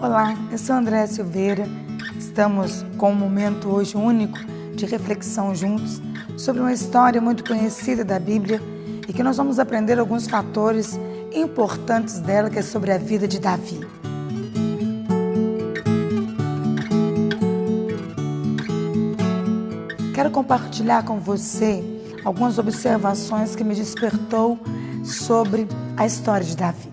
Olá, eu sou Andréa Silveira. Estamos com um momento hoje único de reflexão juntos sobre uma história muito conhecida da Bíblia e que nós vamos aprender alguns fatores importantes dela, que é sobre a vida de Davi. Quero compartilhar com você algumas observações que me despertou sobre a história de Davi.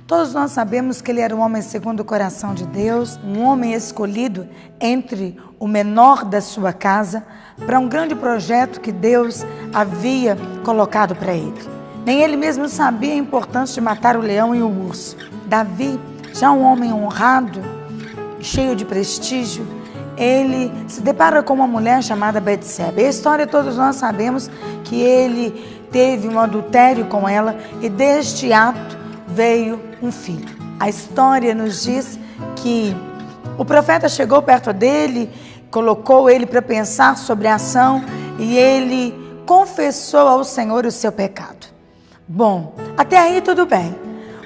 Todos nós sabemos que ele era um homem segundo o coração de Deus, um homem escolhido entre o menor da sua casa para um grande projeto que Deus havia colocado para ele. Nem ele mesmo sabia a importância de matar o leão e o urso. Davi, já um homem honrado, cheio de prestígio, ele se depara com uma mulher chamada Betseba. E a história todos nós sabemos que ele teve um adultério com ela e deste ato veio um filho. A história nos diz que o profeta chegou perto dele, colocou ele para pensar sobre a ação e ele confessou ao Senhor o seu pecado. Bom, até aí tudo bem.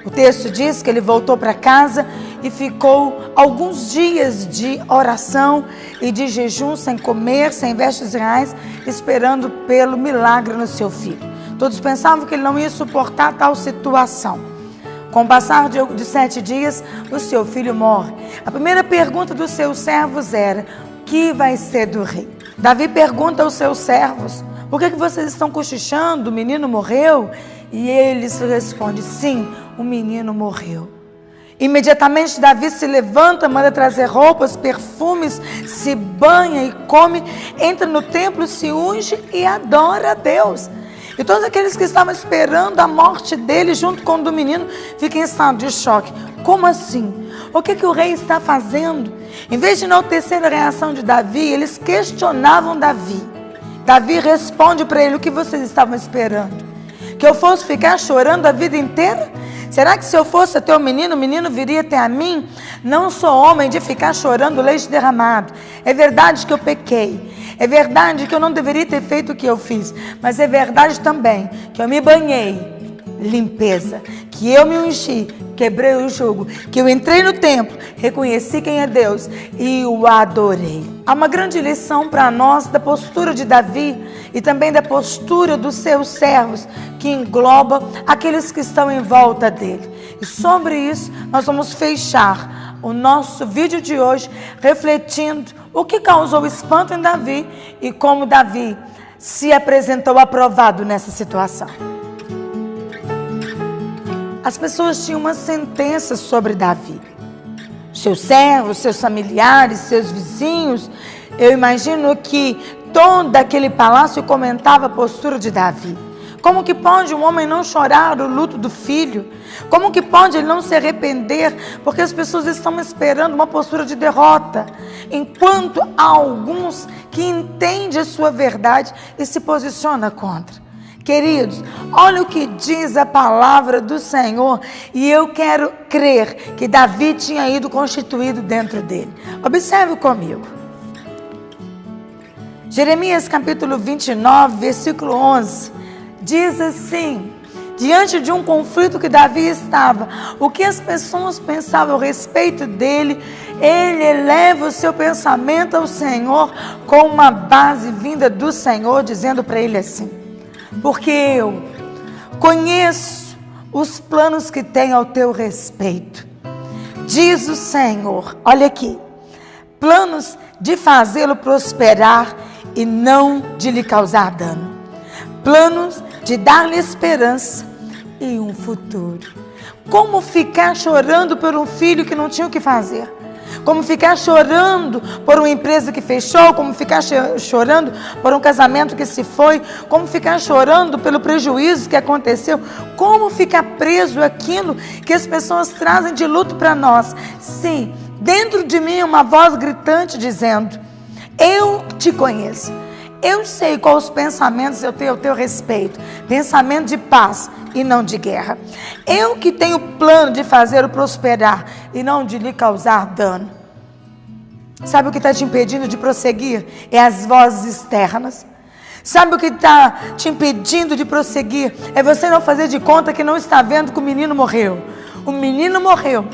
O texto diz que ele voltou para casa e ficou alguns dias de oração e de jejum, sem comer, sem vestes reais, esperando pelo milagre no seu filho. Todos pensavam que ele não ia suportar tal situação. Com o passar de 7 dias, o seu filho morre. A primeira pergunta dos seus servos era: o que vai ser do rei? Davi pergunta aos seus servos: por que vocês estão cochichando? O menino morreu? E eles respondem: sim, o menino morreu. Imediatamente Davi se levanta, manda trazer roupas, perfumes, se banha e come, entra no templo, se unge e adora a Deus. E todos aqueles que estavam esperando a morte dele junto com o do menino ficam em estado de choque. Como assim? O que o rei está fazendo? Em vez de enaltecer a reação de Davi, eles questionavam Davi. Davi responde para ele: o que vocês estavam esperando? Que eu fosse ficar chorando a vida inteira? Será que se eu fosse até o menino viria até a mim? Não sou homem de ficar chorando leite derramado. É verdade que eu pequei. É verdade que eu não deveria ter feito o que eu fiz. Mas é verdade também que eu me banhei. Limpeza. Que eu me ungi. Quebrei o jugo. Que eu entrei no templo. Reconheci quem é Deus. E o adorei. Há uma grande lição para nós da postura de Davi e também da postura dos seus servos, que engloba aqueles que estão em volta dele. E sobre isso nós vamos fechar o nosso vídeo de hoje refletindo o que causou espanto em Davi e como Davi se apresentou aprovado nessa situação. As pessoas tinham uma sentença sobre Davi. Seus servos, seus familiares, seus vizinhos, eu imagino que todo aquele palácio comentava a postura de Davi. Como que pode um homem não chorar o luto do filho? Como que pode ele não se arrepender? Porque as pessoas estão esperando uma postura de derrota. Enquanto há alguns que entendem a sua verdade e se posicionam contra. Queridos, olha o que diz a palavra do Senhor, e eu quero crer que Davi tinha ido constituído dentro dele. Observe comigo. Jeremias capítulo 29, versículo 11, diz assim: diante de um conflito que Davi estava, o que as pessoas pensavam a respeito dele, ele eleva o seu pensamento ao Senhor com uma base vinda do Senhor, dizendo para ele assim: porque eu conheço os planos que tenho ao teu respeito, diz o Senhor. Olha aqui: planos de fazê-lo prosperar e não de lhe causar dano, planos de dar-lhe esperança e um futuro. Como ficar chorando por um filho que não tinha o que fazer? Como ficar chorando por uma empresa que fechou? Como ficar chorando por um casamento que se foi? Como ficar chorando pelo prejuízo que aconteceu? Como ficar preso àquilo que as pessoas trazem de luto para nós? Sim, dentro de mim uma voz gritante dizendo: eu te conheço. Eu sei quais os pensamentos eu tenho ao teu respeito. Pensamento de paz e não de guerra. Eu que tenho plano de fazê-lo prosperar e não de lhe causar dano. Sabe o que está te impedindo de prosseguir? É as vozes externas. Sabe o que está te impedindo de prosseguir? É você não fazer de conta que não está vendo que o menino morreu. O menino morreu.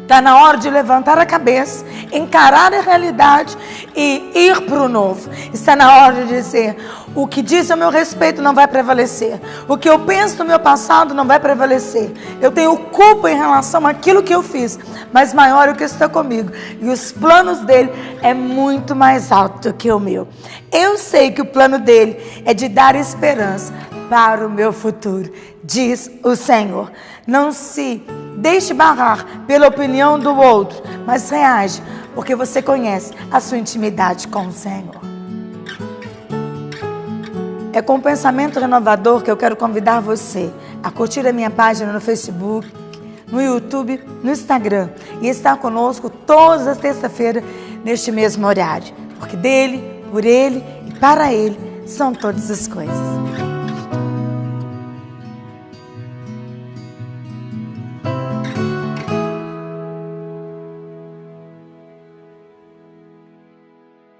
Está na hora de levantar a cabeça, encarar a realidade e ir para o novo. Está na hora de dizer: o que diz a meu respeito não vai prevalecer. O que eu penso no meu passado não vai prevalecer. Eu tenho culpa em relação àquilo que eu fiz, mas maior é o que está comigo. E os planos dele é muito mais alto do que o meu. Eu sei que o plano dele é de dar esperança para o meu futuro, diz o Senhor. Não se deixe barrar pela opinião do outro, mas reage, porque você conhece a sua intimidade com o Senhor. É com um pensamento renovador que eu quero convidar você a curtir a minha página no Facebook, no YouTube, no Instagram e estar conosco todas as terças-feiras neste mesmo horário, porque dele, por ele e para ele são todas as coisas.